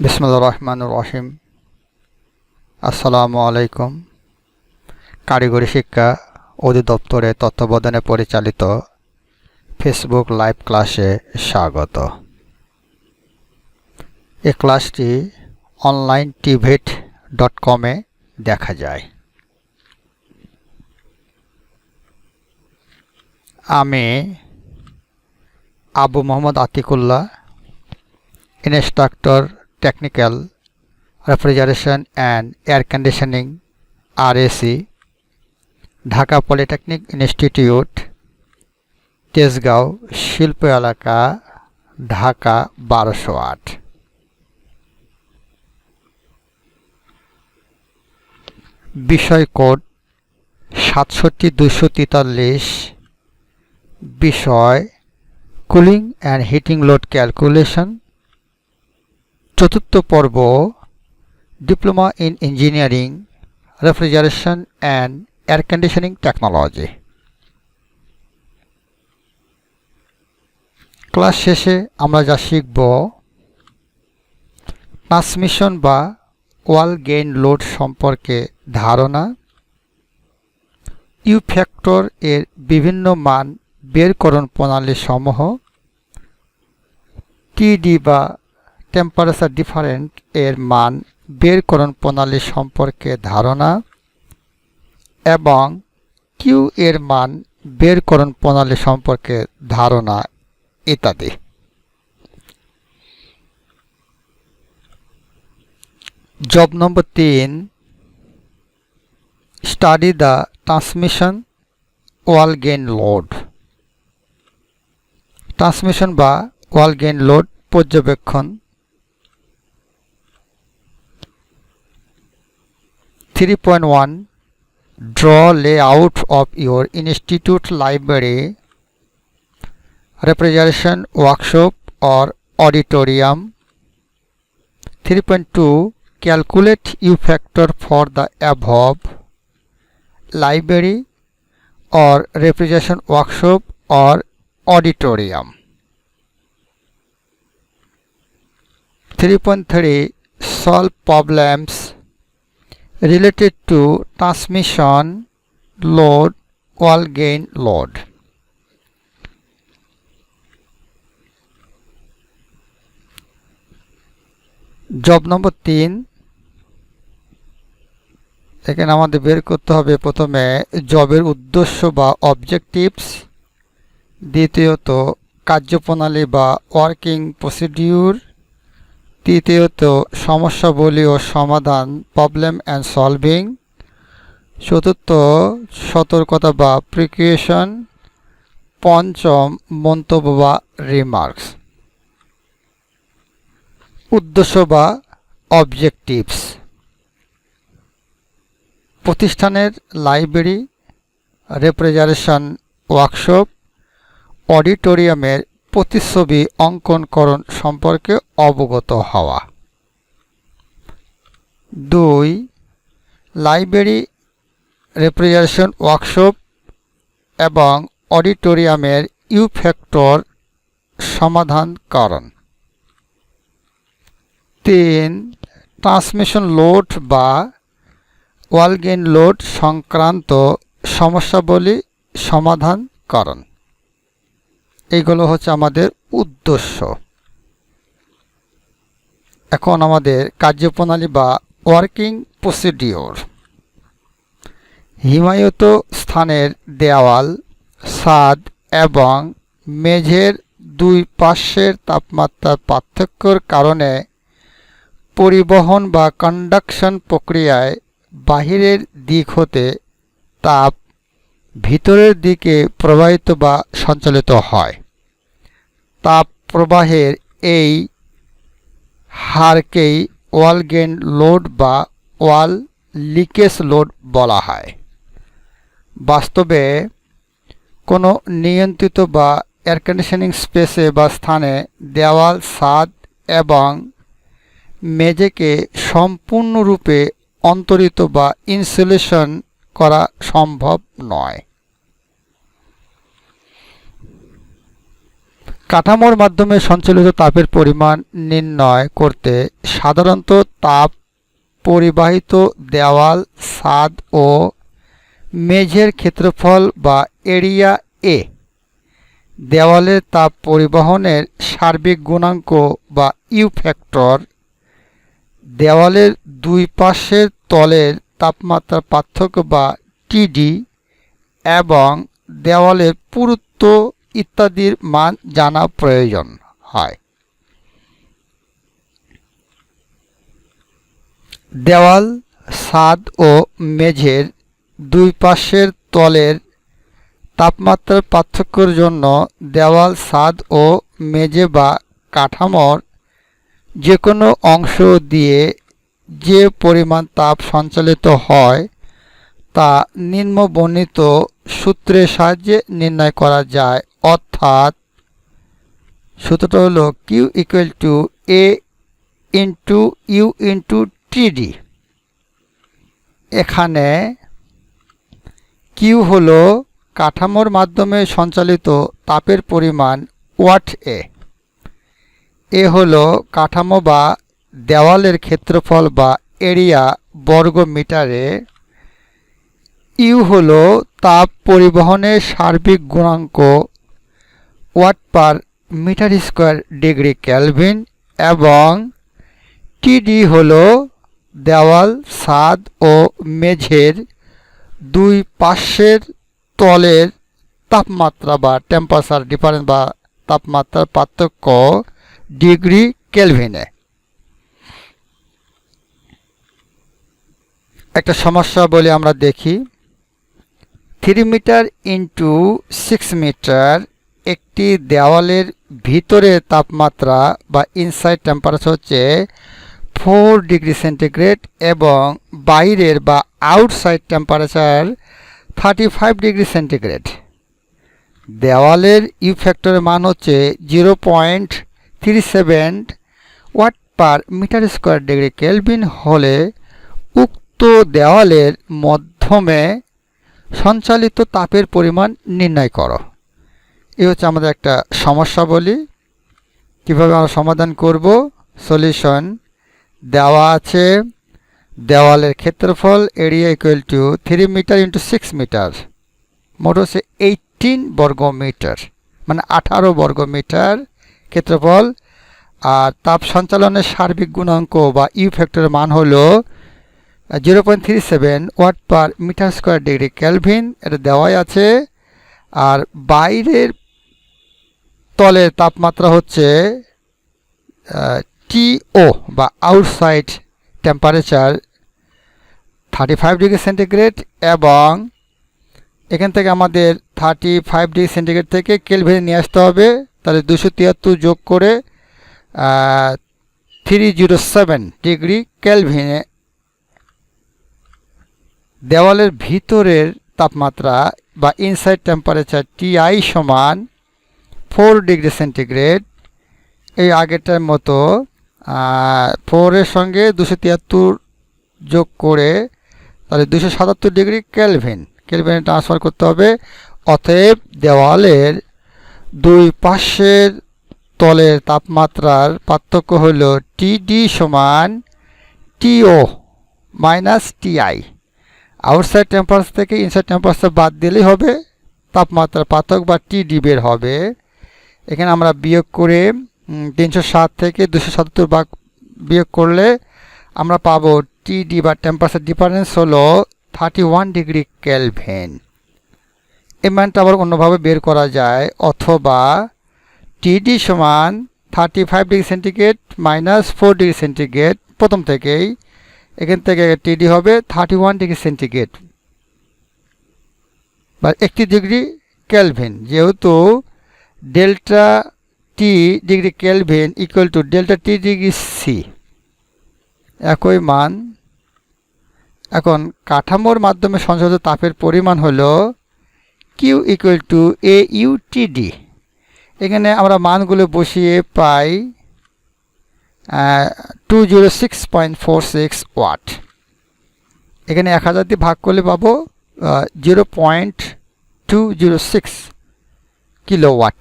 বিসমিল্লাহির রহমানির রহিম। আসসালামু আলাইকুম। কারিগরি শিক্ষা অধিদপ্তরের তত্ত্বাবধানে পরিচালিত ফেসবুক লাইভ ক্লাসে স্বাগত। এই ক্লাসটি অনলাইন tvit.com-এ দেখা যায়। আমি Abu Mohammad Atikullah, instructor technical refrigeration and air conditioning RAC, Dhaka polytechnic institute, Tejgaon শিল্প এলাকা, ঢাকা ১২০৮। বিষয় কোড ৬৭২৪৩। বিষয় cooling and heating load calculation. চতুর্থ পর্ব diploma in engineering refrigeration and air conditioning technology. Class শেষে আমরা যা শিখব: ট্রান্সমিশন বা ওয়াল গেইন লোড সম্পর্কে ধারণা, ইউ ফ্যাক্টর এর বিভিন্ন মান বেরকরণ প্রণালী সমূহ, টিডি বা টেম্পারেচার ডিফারেন্ট এর মান বেরকরণ প্রণালী সম্পর্কে ধারণা এবং কিউ এর মান বেরকরণ প্রণালী সম্পর্কে ধারণা ইত্যাদি। Job number ৩, study the transmission wall gain load. Transmission বা ওয়াল গেইন লোড পর্যবেক্ষণ। 3.1 Draw layout of your institute library, refrigeration workshop or auditorium. 3.2 Calculate U factor for the above library or refrigeration workshop or auditorium. 3.3 Solve problems related to transmission load, wall gain load. Job নম্বর ৩, এখানে আমাদের বের করতে হবে প্রথমে জবের উদ্দেশ্য বা objectives, দ্বিতীয়ত কার্যপ্রণালী বা ওয়ার্কিং প্রসিডিউর, তৃতীয়ত সমস্যাবলী ও সমাধান প্রবলেম অ্যান্ড সলভিং, চতুর্থ সতর্কতা বা প্রিকশন, পঞ্চম মন্তব্য বা রিমার্কস। উদ্দেশ্য বা অবজেক্টিভস: প্রতিষ্ঠানের লাইব্রেরি, রেফ্রিজারেশন ওয়ার্কশপ, অডিটোরিয়ামের প্রতিচ্ছবি অঙ্কনকরণ সম্পর্কে অবগত হওয়া। ২. লাইব্রেরি, রেফ্রিজারেশন ওয়ার্কশপ এবং অডিটোরিয়ামের ইউ ফ্যাক্টর সমাধানকরণ। ৩. ট্রান্সমিশন লোড বা ওয়াল গেইন লোড সংক্রান্ত সমস্যাবলী সমাধানকরণ। এইগুলো হচ্ছে আমাদের উদ্দেশ্য। এখন আমাদের কার্যপ্রণালী বা ওয়ার্কিং প্রসিডিওর। হিমায়িত স্থানের দেওয়াল, ছাদ এবং মেঝের দুই পার্শ্বের তাপমাত্রার পার্থক্যের কারণে পরিবহন বা কন্ডাকশন প্রক্রিয়ায় বাহিরের দিক হতে তাপ ভিতরের দিকে প্রবাহিত বা সঞ্চালিত হয়। তাপ প্রবাহের এই হারকেই ওয়াল গেইন লোড বা ওয়াল লিকেজ লোড বলা হয়। বাস্তবে কোনো নিয়ন্ত্রিত বা এয়ার কন্ডিশনিং স্পেসে বা স্থানে দেওয়াল, ছাদ এবং মেঝেকে সম্পূর্ণরূপে অন্তরিত বা ইনসুলেশন করা সম্ভব নয়। কাঠামোর মাধ্যমে সঞ্চালিত তাপের পরিমাণ নির্ণয় করতে সাধারণত তাপ পরিবাহিত দেওয়াল, ছাদ ও মেঝের ক্ষেত্রফল বা এরিয়া এ, দেওয়ালের তাপ পরিবহনের সার্বিক গুণাঙ্ক বা ইউ ফ্যাক্টর, দেওয়ালের দুই পাশের তলের তাপমাত্রার পার্থক্য বা টিডি এবং দেওয়ালের পুরুত্ব ইত্যাদির মান জানা প্রয়োজন হয়। দেওয়াল, ছাদ ও মেঝের দুই পাশের তলের তাপমাত্রার পার্থক্যের জন্য দেওয়াল, ছাদ ও মেঝে বা কাঠামোর যে কোনো অংশ দিয়ে যে পরিমাণ তাপ সঞ্চালিত হয় তা নিম্ন বর্ণিত সূত্রের সাহায্যে নির্ণয় করা যায়। অর্থাৎ সূত্রটা হলো Q equal to A into U into TD. এখানে কিউ হলো কাঠামোর মাধ্যমে সঞ্চালিত তাপের পরিমাণ ওয়াট এ হলো কাঠামো বা দেওয়ালের ক্ষেত্রফল বা এরিয়া বর্গ মিটারে, ইউ হলো তাপ পরিবহনের সার্বিক গুণাঙ্ক watt per metre square degree kelvin এবং টিডি হলো দেওয়াল, ছাদ ও মেঝের দুই পাশের তলের তাপমাত্রা বা টেম্পারেচার ডিফারেন্স বা তাপমাত্রার পার্থক্য ডিগ্রি কেলভিনে। একটা সমস্যা বলে আমরা দেখি। 3 মিটার ইন্টু 6 মিটার একটি দেওয়ালের ভিতরে তাপমাত্রা বা ইনসাইড টেম্পারেচার হচ্ছে 4 ডিগ্রি সেন্টিগ্রেড এবং বাইরের বা আউটসাইড টেম্পারেচার 35 ডিগ্রি সেন্টিগ্রেড। দেওয়ালের ইউ ফ্যাক্টরের মান হচ্ছে 0.37 watt per metre square degree kelvin হলে উক্ত দেওয়ালের মাধ্যমে সঞ্চালিত তাপের পরিমাণ নির্ণয় করো। এই হচ্ছে আমাদের একটা সমস্যা বলি। কিভাবে আমরা সমাধান করব? সলিউশন দেওয়া আছে দেওয়ালের ক্ষেত্রফল area equal to 3 metre into 6 metre, মোট হচ্ছে 18 বর্গ মিটার, মানে 18 বর্গ মিটার ক্ষেত্রফল। আর তাপ সঞ্চালনের সার্বিক গুণাঙ্ক বা ইউ ফ্যাক্টরের মান হলো 0.37 watt per metre square degree kelvin, এটা দেওয়াই আছে। আর বাইরের তলের তাপমাত্রা হচ্ছে টিও বা আউটসাইড টেম্পারেচার 35 ডিগ্রি সেন্টিগ্রেড এবং এখান থেকে আমাদের 35 ডিগ্রি সেন্টিগ্রেড থেকে কেলভিনে নিয়ে আসতে হবে। তাহলে 273 যোগ করে 307 ডিগ্রি কেলভিনে দেওয়ালের ভিতরের তাপমাত্রা বা ইনসাইড টেম্পারেচার টিআই সমান 4 ডিগ্রি সেন্টিগ্রেড। এই আগেরটার মতো 4 এর সঙ্গে 273 যোগ করে তাহলে 277 ডিগ্রি কেলভিনে ট্রান্সফার করতে হবে। অতএব দেওয়ালের দুই পাশের তলের তাপমাত্রার পার্থক্য হল টিডি সমান টিও মাইনাস টিআই। আউটসাইড টেম্পারেচার থেকে ইনসাইড টেম্পারেচার বাদ দিলেই হবে, তাপমাত্রার পার্থক্য বা টিডি বের হবে। এখানে আমরা বিয়োগ করে 307 থেকে 277 বিয়োগ করলে আমরা পাবো টিডি বা টেম্পারেচার ডিফারেন্স হলো 31 ডিগ্রি কেলভিন। এই মানটা আবার অন্যভাবে বের করা যায়, অথবা টিডি সমান 35 degree centigrade minus 4 degree centigrade. প্রথম থেকেই এখান থেকে টিডি হবে 31 ডিগ্রি সেন্টিগ্রেড বা 1 ডিগ্রি কেলভিন, যেহেতু delta T degree kelvin equal to delta T degree C, একই মান। এখন কাঠামোর মাধ্যমে সঞ্চালিত তাপের পরিমাণ হলো Q equal to A U T D. এখানে আমরা মানগুলো বসিয়ে পাই 206.46 ওয়াট। এখানে 1000 দিয়ে ভাগ করলে পাবো 0.206 কিলোওয়াট।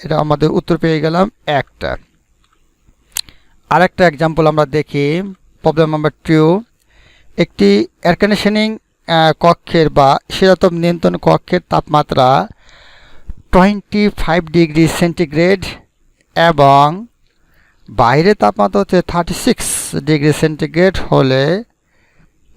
এটা আমাদের উত্তর পেয়ে গেলাম একটা। আরেকটা एग्जांपल আমরা দেখি, প্রবলেম নাম্বার 2। একটি এয়ার কন্ডিশনিং কক্ষের বা শীতাতপ নিয়ন্ত্রণ কক্ষের তাপমাত্রা 25 ডিগ্রি সেন্টিগ্রেড এবং বাইরের তাপমাত্রা হচ্ছে 36 ডিগ্রি সেন্টিগ্রেড হলে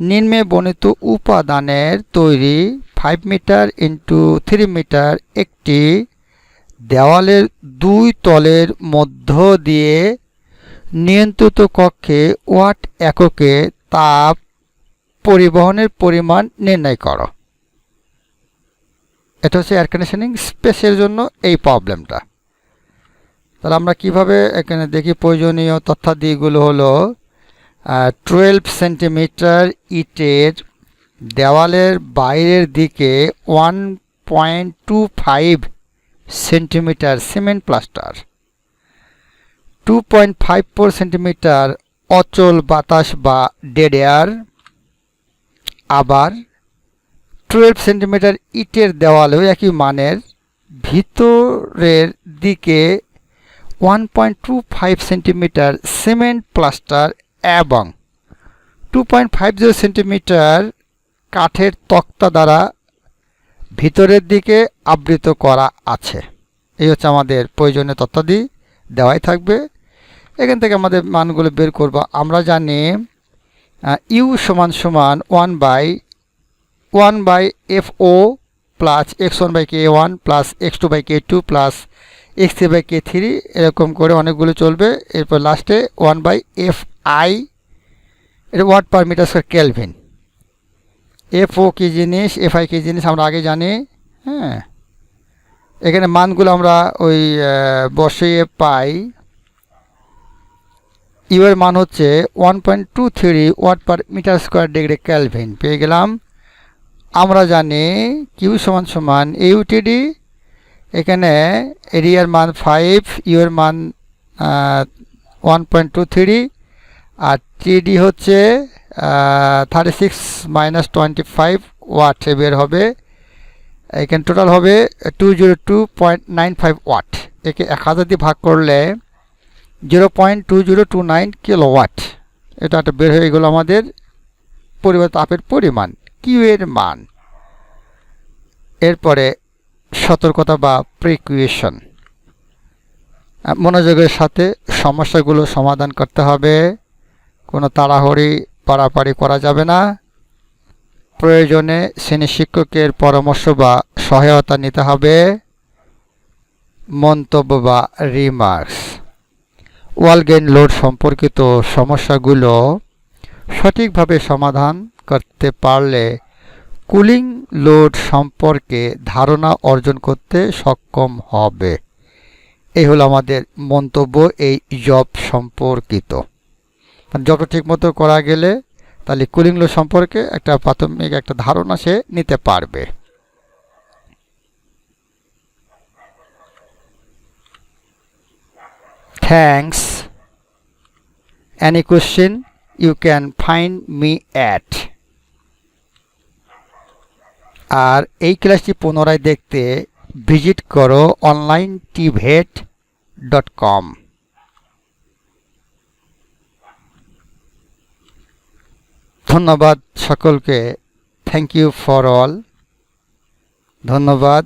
নিম্নে বর্ণিত উপাদানের তৈরি 5 মিটার ইন্টু 3 মিটার একটি দেওয়ালের দুই তলের মধ্য দিয়ে নিয়ন্ত্রিত কক্ষে ওয়াট এককে তাপ পরিবহনের পরিমাণ নির্ণয় করো। এটা হচ্ছে এয়ার কন্ডিশনিং স্পেসের জন্য এই প্রবলেমটা। তাহলে আমরা কিভাবে এখানে দেখি, প্রয়োজনীয় তথ্যাদিগুলো হলো 12 সেন্টিমিটার ইটের দেওয়ালের বাইরের দিকে 1.25 সেন্টিমিটার সিমেন্ট প্লাস্টার, 2.54 সেন্টিমিটার অচল বাতাস বা ডেড এয়ার। আবার 12 সেন্টিমিটার ইটের দেওয়ালেও একই মানের ভিতরের দিকে 1.25 সেন্টিমিটার সিমেন্ট প্লাস্টার এবং 2.50 সেন্টিমিটার কাঠের তক্তা দ্বারা ভিতরের দিকে আবৃত করা আছে। এই হচ্ছে আমাদের প্রয়োজনীয় তথ্যাদি দেওয়াই থাকবে। এখান থেকে আমাদের মানগুলো বের করব। আমরা জানি ইউ সমান সমান 1/FO plus x1/k1 plus x2/k2 plus x3/k3, এরকম করে অনেকগুলো চলবে। এরপর লাস্টে 1/FI, এটা watt per metre square kelvin. FO কী জিনিস, FI কী জিনিস আমরা আগে জানি। হ্যাঁ, এখানে মানগুলো আমরা ওই বসিয়ে পাই। ইউ এর মান হচ্ছে 1.23 watt per metre square degree kelvin পেয়ে গেলাম। আমরা জানি কিউ সমান সমান ইউটিডি, এখানে এরিয়ার মান 5, ইউ এর মান 1.23 আর টিডি হচ্ছে 36 - 25 ওয়াট বের হবে। এখানে টোটাল হবে 202.95 ওয়াট। একে 1000 দিয়ে ভাগ করলে 0.2029 কিলোওয়াট। এটা একটা বের হয়ে গেল আমাদের তাপের পরিমাণ, কিউ এর মান। এরপরে সতর্কতা বা প্রিকুয়েশন, মনোযোগের সাথে সমস্যাগুলো সমাধান করতে হবে। কোনো তাড়াহুড়ি পারাপারি করা যাবে না। প্রয়োজনে শ্রেণী শিক্ষকের পরামর্শ বা সহায়তা নিতে হবে। মন্তব্য বা রিমার্কস, ওয়াল গেইন লোড সম্পর্কিত সমস্যাগুলো সঠিকভাবে সমাধান করতে পারলে কুলিং লোড সম্পর্কে ধারণা অর্জন করতে সক্ষম হবে। এই হলো আমাদের মন্তব্য এই জব সম্পর্কিত। জবটা ঠিকমতো করা গেলে তাহলে কুলিং লোড সম্পর্কে একটা প্রাথমিক একটা ধারণা সে নিতে পারবে। Thanks. Any question you can find me at। আর এই ক্লাসটি পুনরায় দেখতে ভিজিট করো onlinetvet.com। ধন্যবাদ সকলকে। Thank you for all. ধন্যবাদ।